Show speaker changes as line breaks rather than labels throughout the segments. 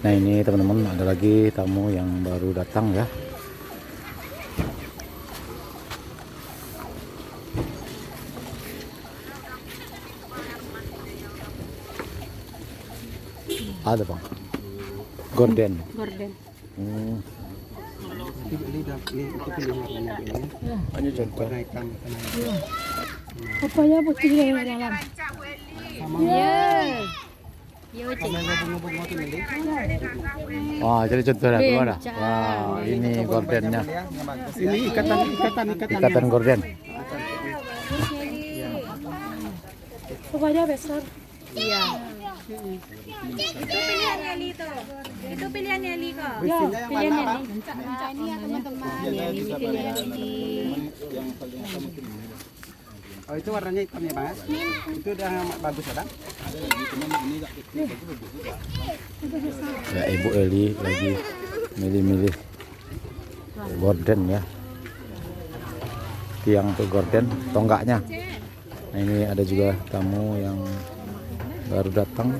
Nah ini teman-teman, ada lagi tamu yang baru datang ya. Ada bang, gorden. Hanya contoh.
Pokoknya putih yang dalam.
Wah, jadi contohnya gimana? Wah, ini gordennya.
Ini
Ikatan gorden.
Pokoknya besar.
Iya. Itu pilihannya Lito. Itu pilihannya Liko.
Ya, pilihannya nih.
Nah, ini ya teman-teman. Ini pilihan Lili.
Oh, itu warnanya hitam ya, Bang? Itu udah bagus, Bang?
Ya, Ibu Eli lagi milih-milih gorden ya. Tiang tuh gorden, tonggaknya. Nah ini ada juga tamu yang baru datang.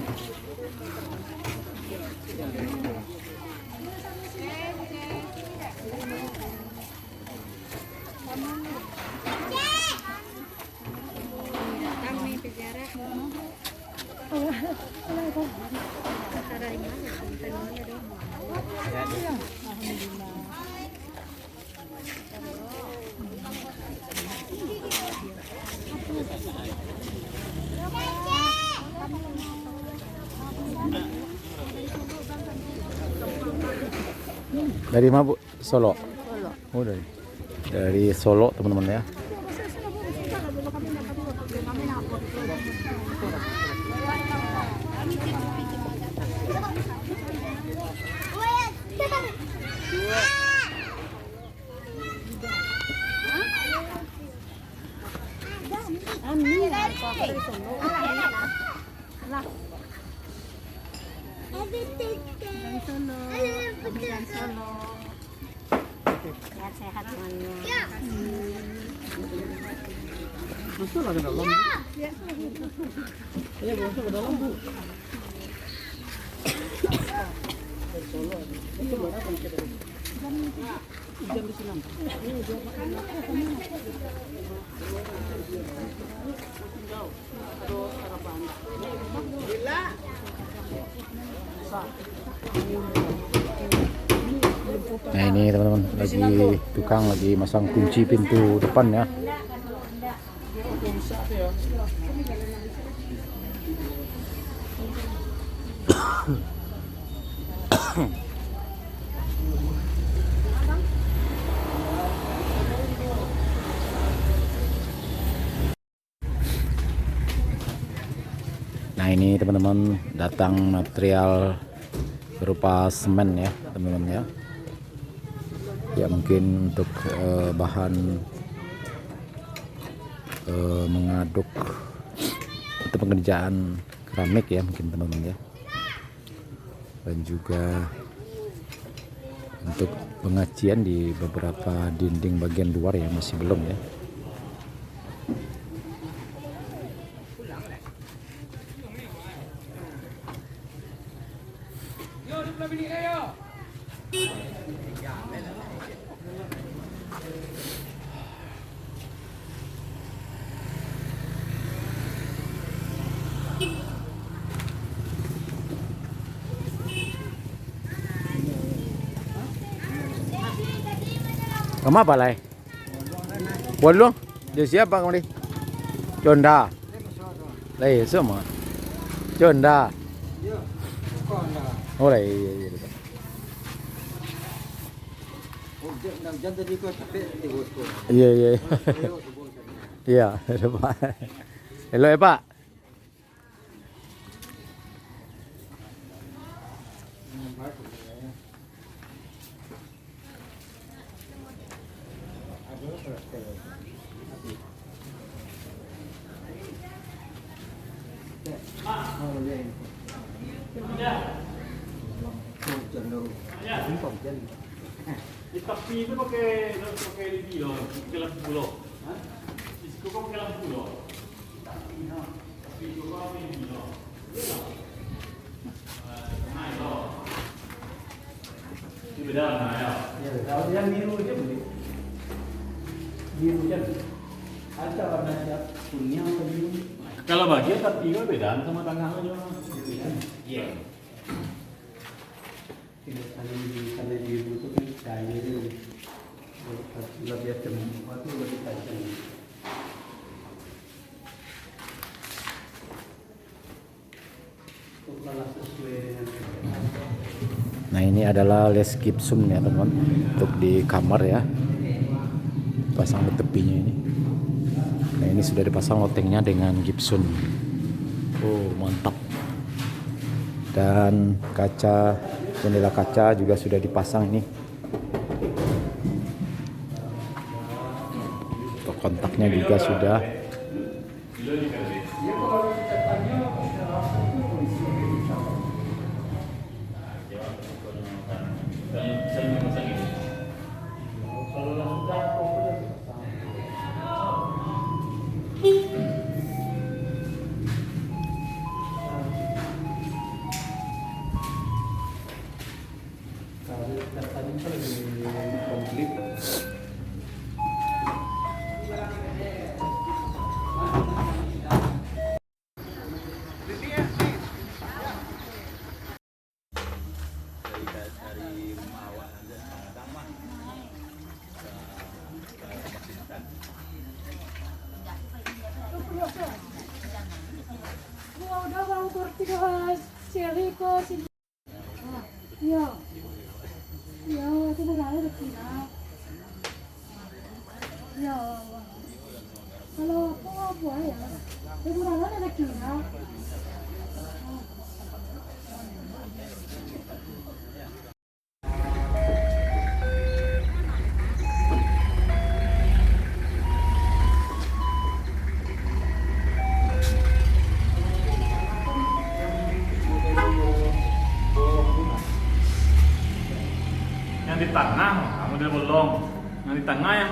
Dari mana Bu? Solo. Oh dari Solo teman-teman ya.
Sehat-sehat semuanya.
Masuk lah ke dalam. Iya, masuk ke dalam, Bu. Jam di sini.
Nah ini teman-teman, lagi tukang lagi masang kunci pintu depan ya. Nah ini teman-teman, datang material berupa semen ya teman-teman ya. Ya mungkin untuk bahan mengaduk untuk pengerjaan keramik ya mungkin teman-teman ya. Dan juga untuk pengacian di beberapa dinding bagian luar yang masih belum ya. Kamu apa lai? Buat lu? Dia siapa kamu ni? Conda. Lai semua. Conda. Oh lai. Iya iya. Iya, Pak. Hello ya Pak.
Il tappino pakai di filo, pakai lampu pulo. Il scopo pakai lampu pulo. Tappino, tappino pakai di filo. Mai lo. beda warna ya.
Ya, kalau yang biru aja boleh. Biru aja. Ada warna siap kuning atau biru.
Kalau bagian tapi beda sama tengah aja. Iya.
Kalau biru itu kan cahaya itu lebih cemerlang, itu lebih tajam.
Nah ini adalah les gipsum ya teman-teman, untuk di kamar ya, pasang di tepinya ini. Nah ini sudah dipasang lotengnya dengan gipsum. Oh mantap. Dan kaca, jendela kaca juga sudah dipasang ini. Untuk kontaknya juga sudah.
Udah mau kurti guys, ceri kok sih. Iya. Iya, itu bukan ada kira. Ya. Kalau apa ya? Itu bukan ada kira.
Yang di tengah kamu udah bolong. Yang di tengah yang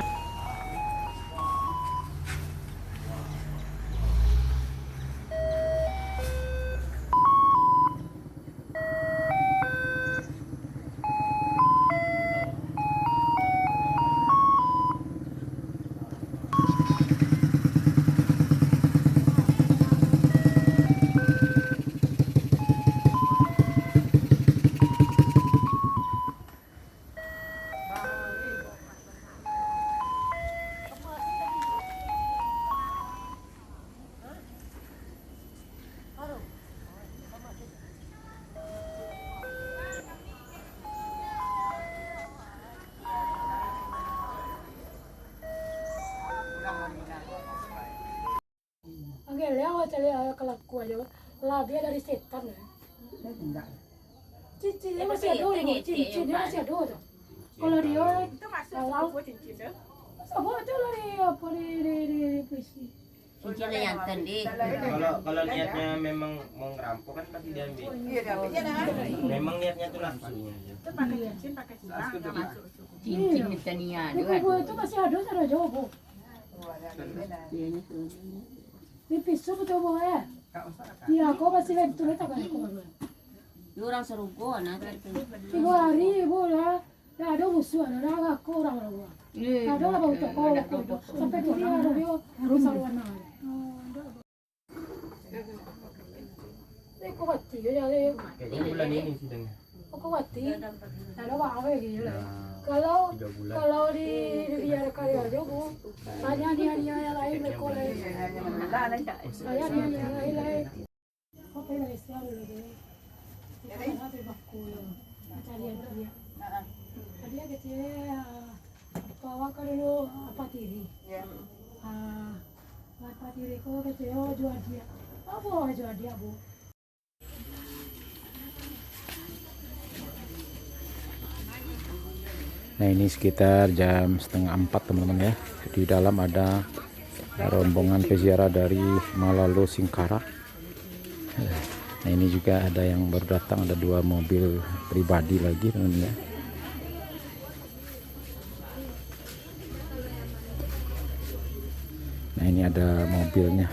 Anggel ya, cari kelakuan aja. Lah dia dari setan ya. Cincinnya masih ada loh, cincinnya masih ada tuh. Kalau dia kalau apa itu dari apa di polisi.
Cincinnya yang tadi.
Kalau niatnya memang mau ngerampok kan pasti diambil. Memang niatnya tuh langsung.
Cincin itu nia.
Di kubu itu masih ada jauh bu. Di pisau betul bu ya. Iya, aku masih ventura tak kan aku.
Orang serugo nah.
3 hari bu ya. Ya ada musuh ada aku orang. Ada apa untuk kau sampai dia ada dia harus saluan aja. Kau mati ya deh.
Kayaknya bulan ini sidangnya.
Kau mati. Ada apa gitu lah. Kalau di biar karya aja bu. Tanya dia yang lain berkolej. Saya dia yang lain. Apa yang Islam dulu? Kita ada bakul. Cari dia. Dia kecil. Bawa ke dulu apa tiri. Apa tiri kok kecil jual dia. Apa jual dia bu?
Nah ini sekitar jam 3:30 teman-teman ya. Di dalam ada rombongan peziarah dari Malalo Singkara. Nah ini juga ada yang baru datang, ada 2 mobil pribadi lagi teman-teman ya. Nah ini ada mobilnya.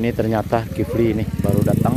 ini ternyata Kifli ini baru datang.